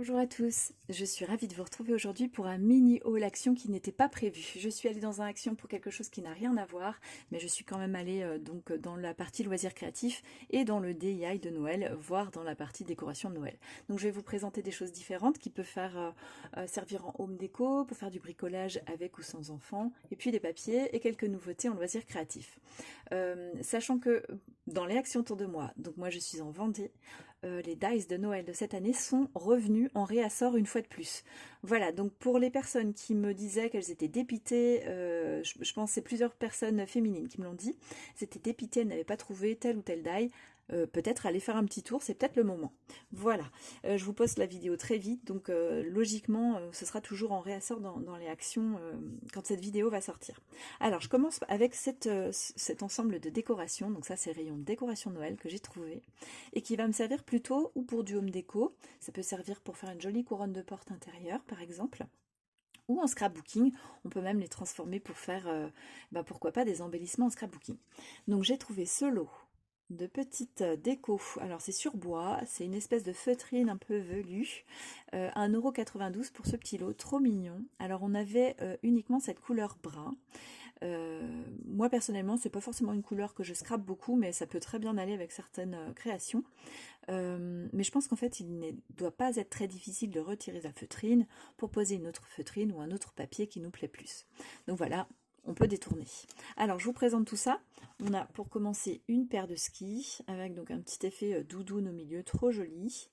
Bonjour à tous, je suis ravie de vous retrouver aujourd'hui pour un mini haul action qui n'était pas prévu. Je suis allée dans un action pour quelque chose qui n'a rien à voir, mais je suis quand même allée donc dans la partie loisirs créatifs et dans le DIY de Noël, voire dans la partie décoration de Noël. Donc je vais vous présenter des choses différentes qui peuvent servir en home déco, pour faire du bricolage avec ou sans enfants, et puis des papiers et quelques nouveautés en loisirs créatifs. Sachant que dans les actions autour de moi, donc moi je suis en Vendée, les dice de Noël de cette année sont revenus en réassort une fois de plus. Voilà, donc pour les personnes qui me disaient qu'elles étaient dépitées, je pense que c'est plusieurs personnes féminines qui me l'ont dit, elles étaient dépitées, elles n'avaient pas trouvé tel ou tel die, peut-être aller faire un petit tour, c'est peut-être le moment. Voilà, je vous poste la vidéo très vite, donc logiquement ce sera toujours en réassort dans les actions quand cette vidéo va sortir. Alors je commence avec cet ensemble de décorations, donc ça c'est rayon de décoration de Noël que j'ai trouvé et qui va me servir plutôt ou pour du home déco, ça peut servir pour faire une jolie couronne de porte intérieure par exemple, ou en scrapbooking, on peut même les transformer pour faire, pourquoi pas, des embellissements en scrapbooking. Donc j'ai trouvé ce lot de petites décos, alors c'est sur bois, c'est une espèce de feutrine un peu velue, 1,92 € pour ce petit lot, trop mignon. Alors on avait uniquement cette couleur brun. Moi personnellement c'est pas forcément une couleur que je scrape beaucoup, mais ça peut très bien aller avec certaines créations. Mais je pense qu'en fait il ne doit pas être très difficile de retirer la feutrine pour poser une autre feutrine ou un autre papier qui nous plaît plus. Donc voilà, on peut détourner. Alors je vous présente tout ça. On a pour commencer une paire de skis avec donc un petit effet doudoune au milieu, trop joli.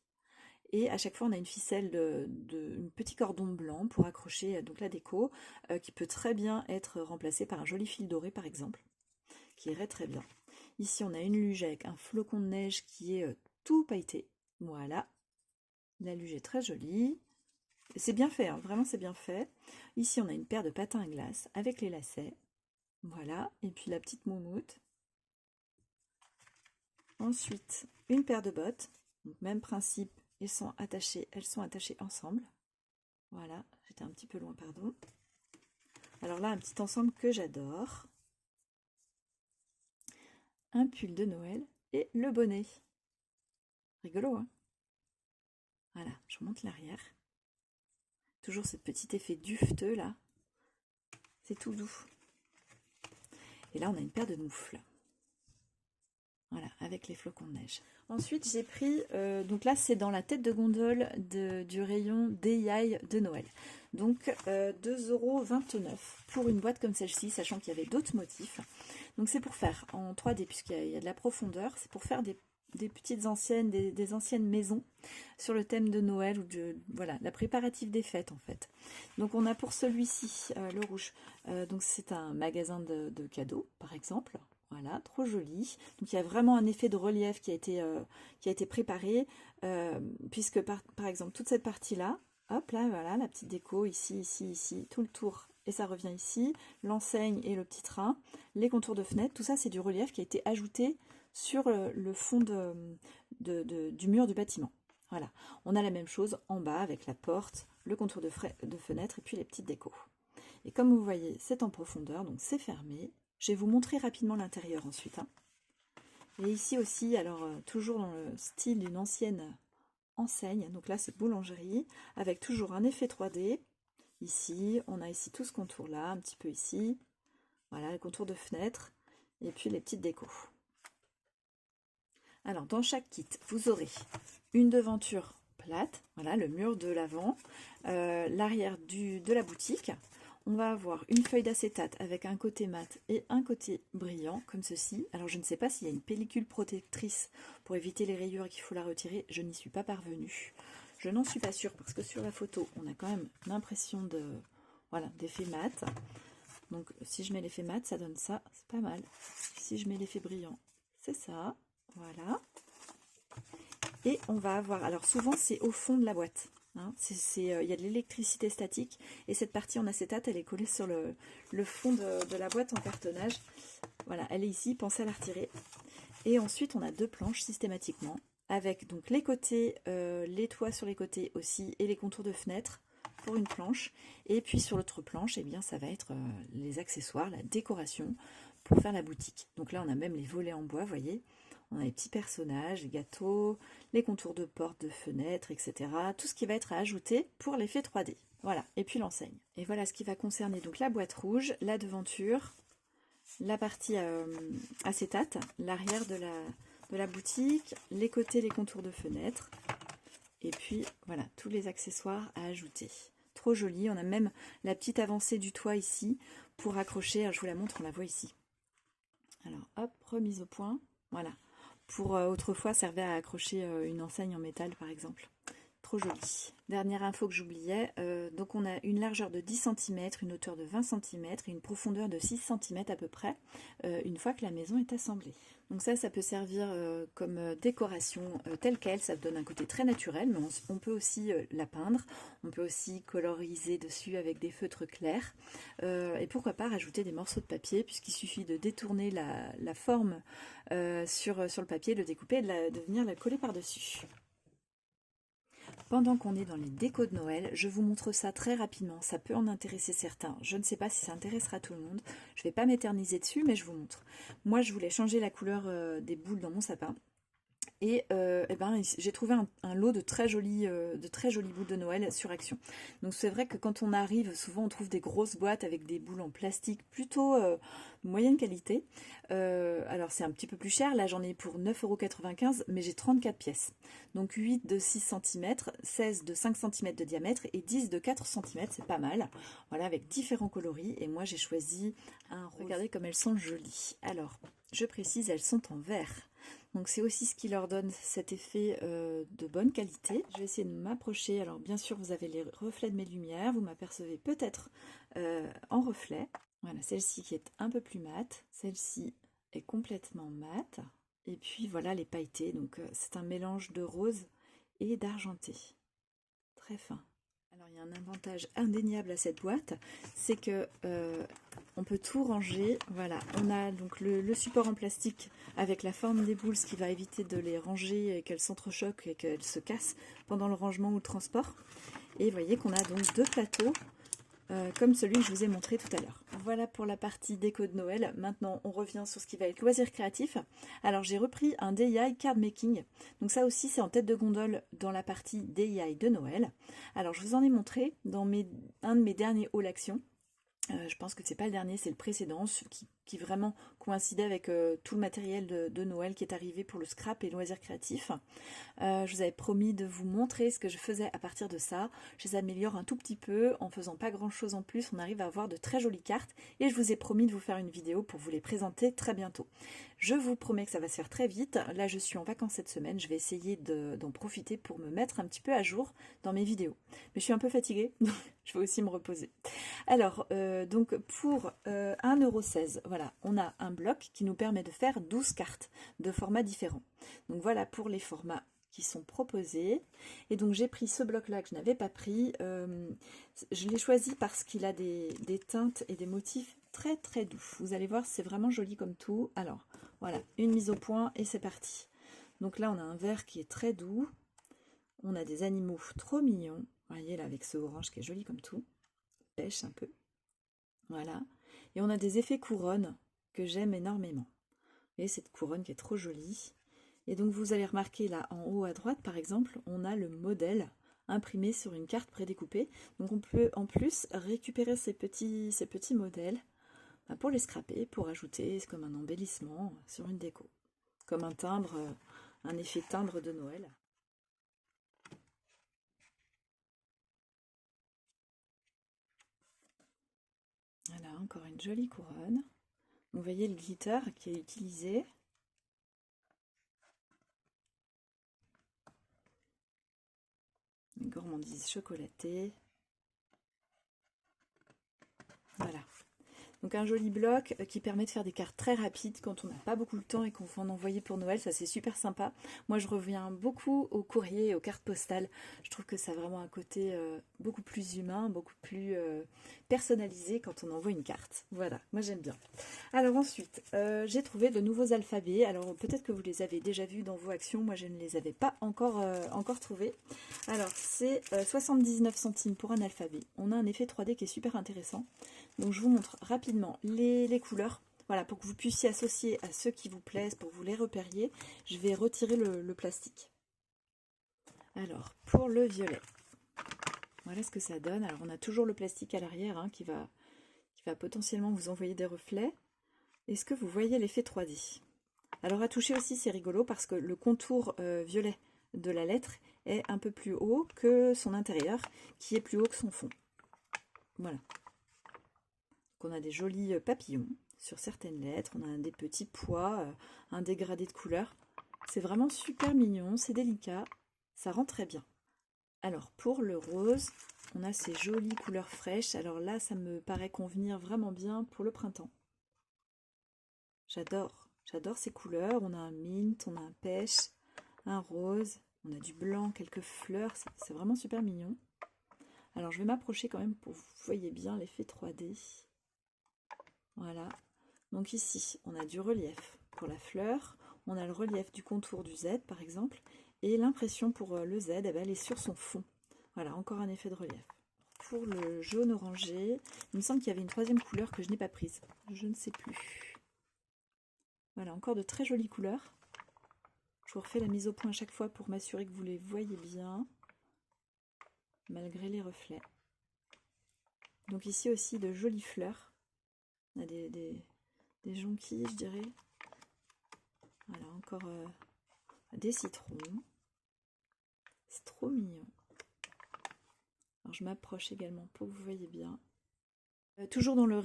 Et à chaque fois on a une ficelle un petit cordon blanc pour accrocher donc la déco, qui peut très bien être remplacée par un joli fil doré par exemple, qui irait très bien. Ici on a une luge avec un flocon de neige qui est tout pailleté. Voilà, la luge est très jolie. C'est bien fait, hein, vraiment c'est bien fait. Ici on a une paire de patins à glace avec les lacets. Voilà, et puis la petite moumoute. Ensuite, une paire de bottes. Donc, même principe, elles sont attachées ensemble. Voilà, j'étais un petit peu loin, pardon. Alors là, un petit ensemble que j'adore. Un pull de Noël et le bonnet. Rigolo, hein? Voilà, je remonte l'arrière. Toujours ce petit effet dufteux là. C'est tout doux. Et là, on a une paire de moufles. Voilà, avec les flocons de neige. Ensuite, j'ai pris, donc là, c'est dans la tête de gondole du rayon DIY de Noël. Donc, 2,29 € pour une boîte comme celle-ci, sachant qu'il y avait d'autres motifs. Donc, c'est pour faire en 3D, puisqu'il y a de la profondeur. C'est pour faire des petites anciennes, des anciennes maisons sur le thème de Noël ou voilà, la préparative des fêtes en fait. Donc on a pour celui-ci le rouge, donc c'est un magasin de cadeaux par exemple. Voilà, trop joli. Donc il y a vraiment un effet de relief qui a été préparé, puisque par exemple toute cette partie-là, hop là, voilà, la petite déco ici, ici, ici, tout le tour, et ça revient ici, l'enseigne et le petit train, les contours de fenêtre, tout ça c'est du relief qui a été ajouté sur le fond du mur du bâtiment. Voilà, on a la même chose en bas avec la porte, le contour de fenêtre et puis les petites décos. Et comme vous voyez, c'est en profondeur, donc c'est fermé. Je vais vous montrer rapidement l'intérieur ensuite. Et ici aussi, alors toujours dans le style d'une ancienne enseigne, donc là c'est boulangerie, avec toujours un effet 3D. Ici, on a ici tout ce contour-là, un petit peu ici. Voilà, le contour de fenêtre, et puis les petites décos. Alors, dans chaque kit, vous aurez une devanture plate, voilà, le mur de l'avant, l'arrière de la boutique. On va avoir une feuille d'acétate avec un côté mat et un côté brillant, comme ceci. Alors, je ne sais pas s'il y a une pellicule protectrice pour éviter les rayures et qu'il faut la retirer. Je n'y suis pas parvenue. Je n'en suis pas sûre parce que sur la photo, on a quand même l'impression d'effet mat. Donc, si je mets l'effet mat, ça donne ça. C'est pas mal. Si je mets l'effet brillant, c'est ça. Voilà. Et on va avoir, alors souvent c'est au fond de la boîte, hein, il y a de l'électricité statique et cette partie en acétate elle est collée sur le fond de la boîte en cartonnage. Voilà, elle est ici, pensez à la retirer. Et ensuite on a deux planches systématiquement avec donc les côtés, les toits sur les côtés aussi et les contours de fenêtre pour une planche. Et puis sur l'autre planche, eh bien, ça va être les accessoires, la décoration pour faire la boutique. Donc là on a même les volets en bois, vous voyez. On a les petits personnages, les gâteaux, les contours de portes, de fenêtres, etc. Tout ce qui va être à ajouter pour l'effet 3D. Voilà, et puis l'enseigne. Et voilà ce qui va concerner donc la boîte rouge, la devanture, la partie acétate, l'arrière de la boutique, les côtés, les contours de fenêtres. Et puis voilà, tous les accessoires à ajouter. Trop joli, on a même la petite avancée du toit ici pour accrocher, alors je vous la montre, on la voit ici. Alors hop, remise au point, voilà. Pour autrefois, servait à accrocher une enseigne en métal par exemple. Trop joli. Dernière info que j'oubliais, donc on a une largeur de 10 cm, une hauteur de 20 cm et une profondeur de 6 cm à peu près, une fois que la maison est assemblée. Donc ça peut servir comme décoration telle quelle, ça donne un côté très naturel, mais on peut aussi la peindre, on peut aussi coloriser dessus avec des feutres clairs, et pourquoi pas rajouter des morceaux de papier, puisqu'il suffit de détourner la forme sur le papier, de le découper et de venir la coller par-dessus. Pendant qu'on est dans les décos de Noël, je vous montre ça très rapidement, ça peut en intéresser certains. Je ne sais pas si ça intéressera tout le monde, je ne vais pas m'éterniser dessus, mais je vous montre. Moi, je voulais changer la couleur des boules dans mon sapin. Et, j'ai trouvé un lot de très jolies boules de Noël sur Action. Donc c'est vrai que quand on arrive, souvent on trouve des grosses boîtes avec des boules en plastique plutôt moyenne qualité. Alors c'est un petit peu plus cher, là j'en ai pour 9,95 €, mais j'ai 34 pièces. Donc 8 de 6 cm, 16 de 5 cm de diamètre et 10 de 4 cm, c'est pas mal. Voilà, avec différents coloris. Et moi j'ai choisi un rose. Regardez comme elles sont jolies. Alors, je précise, elles sont en vert. Donc c'est aussi ce qui leur donne cet effet de bonne qualité. Je vais essayer de m'approcher. Alors bien sûr, vous avez les reflets de mes lumières. Vous m'apercevez peut-être en reflet. Voilà, celle-ci qui est un peu plus mate. Celle-ci est complètement mate. Et puis voilà les pailletés. Donc c'est un mélange de rose et d'argenté. Très fin. Alors il y a un avantage indéniable à cette boîte, c'est que on peut tout ranger. Voilà, on a donc le support en plastique avec la forme des boules, ce qui va éviter de les ranger et qu'elles s'entrechoquent et qu'elles se cassent pendant le rangement ou le transport. Et vous voyez qu'on a donc deux plateaux comme celui que je vous ai montré tout à l'heure. Voilà pour la partie déco de Noël. Maintenant, on revient sur ce qui va être loisirs créatifs. Alors, j'ai repris un DIY card making. Donc ça aussi, c'est en tête de gondole dans la partie DIY de Noël. Alors, je vous en ai montré dans un de mes derniers hauls action. Je pense que c'est pas le dernier, c'est le précédent, qui vraiment coïncidait avec tout le matériel de Noël qui est arrivé pour le scrap et loisirs créatifs. Je vous avais promis de vous montrer ce que je faisais à partir de ça. Je les améliore un tout petit peu, en faisant pas grand chose en plus, on arrive à avoir de très jolies cartes et je vous ai promis de vous faire une vidéo pour vous les présenter très bientôt. Je vous promets que ça va se faire très vite. Là, je suis en vacances cette semaine, je vais essayer d'en profiter pour me mettre un petit peu à jour dans mes vidéos. Mais je suis un peu fatiguée, donc je vais aussi me reposer. Alors, donc pour 1,16 €, voilà, on a un bloc qui nous permet de faire 12 cartes de formats différents. Donc voilà pour les formats qui sont proposés. Et donc j'ai pris ce bloc là que je n'avais pas pris. Je l'ai choisi parce qu'il a des teintes et des motifs très très doux. Vous allez voir, c'est vraiment joli comme tout. Alors voilà, une mise au point et c'est parti. Donc là on a un vert qui est très doux. On a des animaux trop mignons. Vous voyez là avec ce orange qui est joli comme tout. Pêche un peu. Voilà. Et on a des effets couronne que j'aime énormément. Vous voyez cette couronne qui est trop jolie. Et donc vous allez remarquer là en haut à droite par exemple, on a le modèle imprimé sur une carte prédécoupée. Donc on peut en plus récupérer ces petits modèles pour les scraper, pour ajouter comme un embellissement sur une déco. Comme un timbre, un effet timbre de Noël. Voilà, encore une jolie couronne. Vous voyez le glitter qui est utilisé. Une gourmandise chocolatée. Voilà. Donc un joli bloc qui permet de faire des cartes très rapides quand on n'a pas beaucoup de temps et qu'on veut en envoyer pour Noël, ça c'est super sympa. Moi je reviens beaucoup au courrier et aux cartes postales. Je trouve que ça a vraiment un côté beaucoup plus humain, beaucoup plus personnalisé quand on envoie une carte. Voilà, moi j'aime bien. Alors ensuite, j'ai trouvé de nouveaux alphabets. Alors peut-être que vous les avez déjà vus dans vos actions, moi je ne les avais pas encore trouvés. Alors c'est 79 centimes pour un alphabet. On a un effet 3D qui est super intéressant. Donc je vous montre rapidement les couleurs. Voilà, pour que vous puissiez associer à ceux qui vous plaisent, pour que vous les repériez, je vais retirer le plastique. Alors, pour le violet, voilà ce que ça donne. Alors, on a toujours le plastique à l'arrière hein, qui va potentiellement vous envoyer des reflets. Est-ce que vous voyez l'effet 3D? Alors, à toucher aussi, c'est rigolo parce que le contour violet de la lettre est un peu plus haut que son intérieur, qui est plus haut que son fond. Voilà. Donc, on a des jolis papillons sur certaines lettres. On a des petits pois, un dégradé de couleurs. C'est vraiment super mignon, c'est délicat. Ça rend très bien. Alors, pour le rose, on a ces jolies couleurs fraîches. Alors là, ça me paraît convenir vraiment bien pour le printemps. J'adore ces couleurs. On a un mint, on a un pêche, un rose, on a du blanc, quelques fleurs. C'est vraiment super mignon. Alors, je vais m'approcher quand même pour que vous voyez bien l'effet 3D. Voilà. Donc ici, on a du relief pour la fleur. On a le relief du contour du Z, par exemple. Et l'impression pour le Z, eh ben, elle est sur son fond. Voilà, encore un effet de relief. Pour le jaune orangé, il me semble qu'il y avait une troisième couleur que je n'ai pas prise. Je ne sais plus. Voilà, encore de très jolies couleurs. Je vous refais la mise au point à chaque fois pour m'assurer que vous les voyez bien, malgré les reflets. Donc ici aussi de jolies fleurs. On a des jonquilles, je dirais. Voilà, encore des citrons. C'est trop mignon. Alors je m'approche également pour que vous voyez bien. Toujours dans le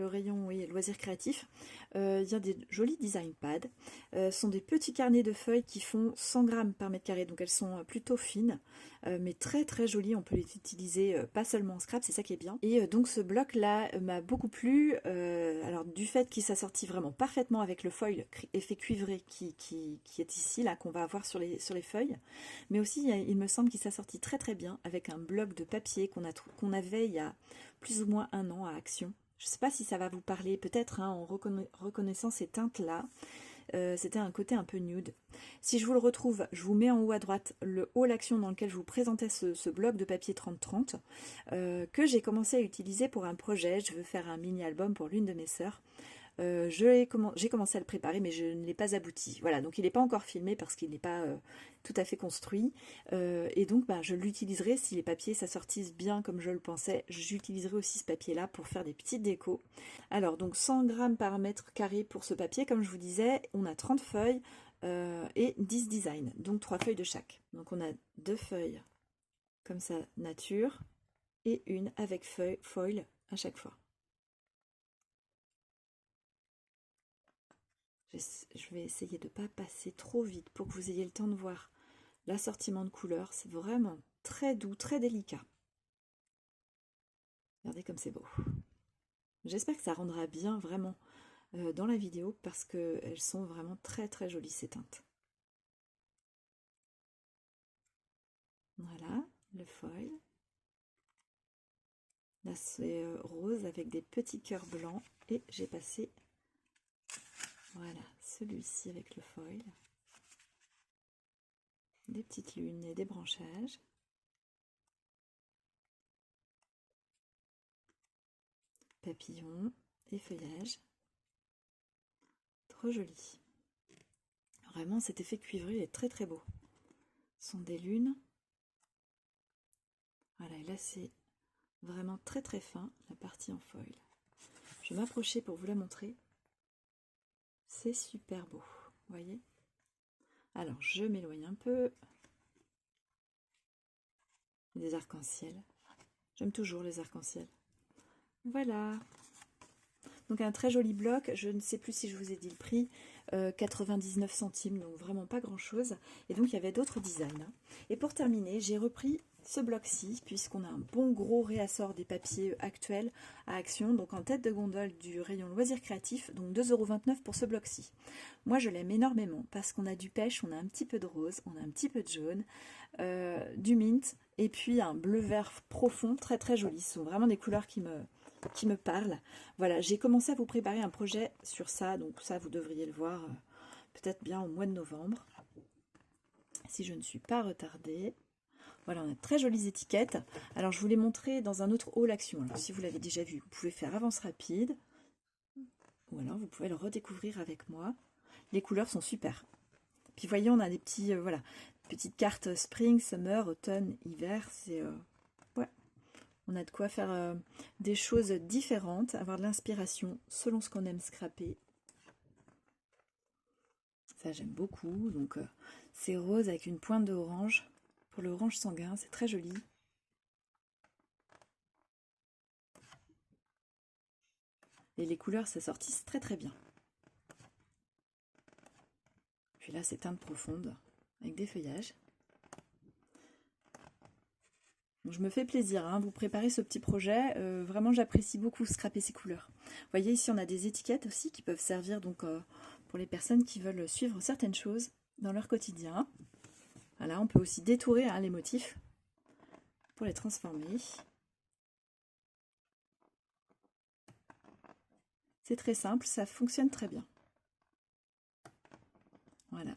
rayon oui, loisirs créatifs, il y a des jolis design pads. Ce sont des petits carnets de feuilles qui font 100 grammes par mètre carré, donc elles sont plutôt fines, mais très très jolies. On peut les utiliser pas seulement en scrap, c'est ça qui est bien. Et donc ce bloc là m'a beaucoup plu, alors du fait qu'il s'assortit vraiment parfaitement avec le foil effet cuivré qui est ici, là qu'on va avoir sur les feuilles, mais aussi il me semble qu'il s'assortit très très bien avec un bloc de papier qu'on avait il y a plus ou moins un an à Action. Je ne sais pas si ça va vous parler, peut-être hein, en reconnaissant ces teintes-là. C'était un côté un peu nude. Si je vous le retrouve, je vous mets en haut à droite le haul Action dans lequel je vous présentais ce bloc de papier 30-30 que j'ai commencé à utiliser pour un projet. Je veux faire un mini-album pour l'une de mes sœurs. J'ai commencé à le préparer, mais je ne l'ai pas abouti. Voilà, donc il n'est pas encore filmé parce qu'il n'est pas tout à fait construit. Et donc, je l'utiliserai si les papiers s'assortissent bien comme je le pensais. J'utiliserai aussi ce papier-là pour faire des petites décos. Alors, donc 100 grammes par mètre carré pour ce papier. Comme je vous disais, on a 30 feuilles et 10 designs, donc 3 feuilles de chaque. Donc, on a 2 feuilles comme ça, nature, et une avec foil à chaque fois. Je vais essayer de ne pas passer trop vite pour que vous ayez le temps de voir l'assortiment de couleurs. C'est vraiment très doux, très délicat. Regardez comme c'est beau. J'espère que ça rendra bien vraiment dans la vidéo parce qu'elles sont vraiment très très jolies ces teintes. Voilà, le foil. Là c'est rose avec des petits cœurs blancs et j'ai passé voilà celui-ci avec le foil. Des petites lunes et des branchages. Papillons et feuillages. Trop joli. Vraiment cet effet cuivré est très très beau. Ce sont des lunes. Voilà, et là c'est vraiment très très fin, la partie en foil. Je vais m'approcher pour vous la montrer. C'est super beau, vous voyez? Alors je m'éloigne un peu. Des arcs-en-ciel. J'aime toujours les arcs-en-ciel. Voilà. Donc un très joli bloc, je ne sais plus si je vous ai dit le prix, 99 centimes, donc vraiment pas grand chose. Et donc il y avait d'autres designs. Et pour terminer, j'ai repris ce bloc-ci, puisqu'on a un bon gros réassort des papiers actuels à Action, donc en tête de gondole du rayon loisirs créatifs, donc 2,29 € pour ce bloc-ci. Moi je l'aime énormément, parce qu'on a du pêche, on a un petit peu de rose, on a un petit peu de jaune, du mint, et puis un bleu-vert profond, très très joli. Ce sont vraiment des couleurs qui me parlent. Voilà, j'ai commencé à vous préparer un projet sur ça, donc ça vous devriez le voir peut-être bien au mois de novembre, si je ne suis pas retardée. Voilà, on a de très jolies étiquettes. Alors je vous les montrerai dans un autre haul Action. Alors si vous l'avez déjà vu, vous pouvez faire avance rapide. ou alors vous pouvez le redécouvrir avec moi. Les couleurs sont super. Puis voyez, on a des petits, voilà, petites cartes spring, summer, automne, hiver. C'est ouais, on a de quoi faire des choses différentes, avoir de l'inspiration selon ce qu'on aime scraper. Ça, j'aime beaucoup. Donc, c'est rose avec une pointe d'orange. Pour l'orange sanguin, c'est très joli. Et les couleurs s'assortissent très très bien. Puis là, c'est teinte profonde avec des feuillages. Donc, je me fais plaisir, hein, vous préparez ce petit projet. Vraiment, j'apprécie beaucoup scraper ces couleurs. Vous voyez, ici, on a des étiquettes aussi qui peuvent servir donc pour les personnes qui veulent suivre certaines choses dans leur quotidien. Voilà, on peut aussi détourer hein, les motifs pour les transformer. C'est très simple, ça fonctionne très bien. Voilà,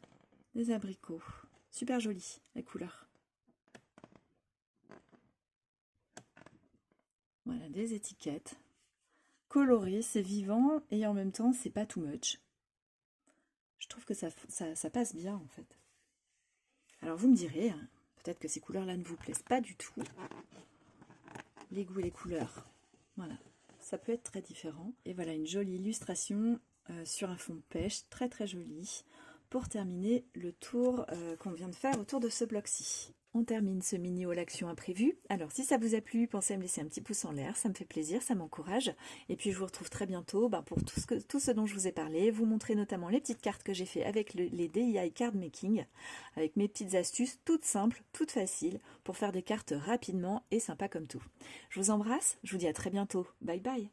des abricots. Super joli, la couleur. Voilà, des étiquettes. Colorées, c'est vivant et en même temps, c'est pas too much. Je trouve que ça passe bien en fait. Alors vous me direz, hein, peut-être que ces couleurs-là ne vous plaisent pas du tout. Les goûts et les couleurs, voilà, ça peut être très différent. Et voilà une jolie illustration sur un fond de pêche, très très jolie, pour terminer le tour qu'on vient de faire autour de ce bloc-ci. On termine ce mini haul action imprévu. Alors si ça vous a plu, pensez à me laisser un petit pouce en l'air, ça me fait plaisir, ça m'encourage. Et puis je vous retrouve très bientôt pour tout ce dont je vous ai parlé, vous montrer notamment les petites cartes que j'ai fait avec les DIY Card Making, avec mes petites astuces toutes simples, toutes faciles, pour faire des cartes rapidement et sympa comme tout. Je vous embrasse, je vous dis à très bientôt. Bye bye.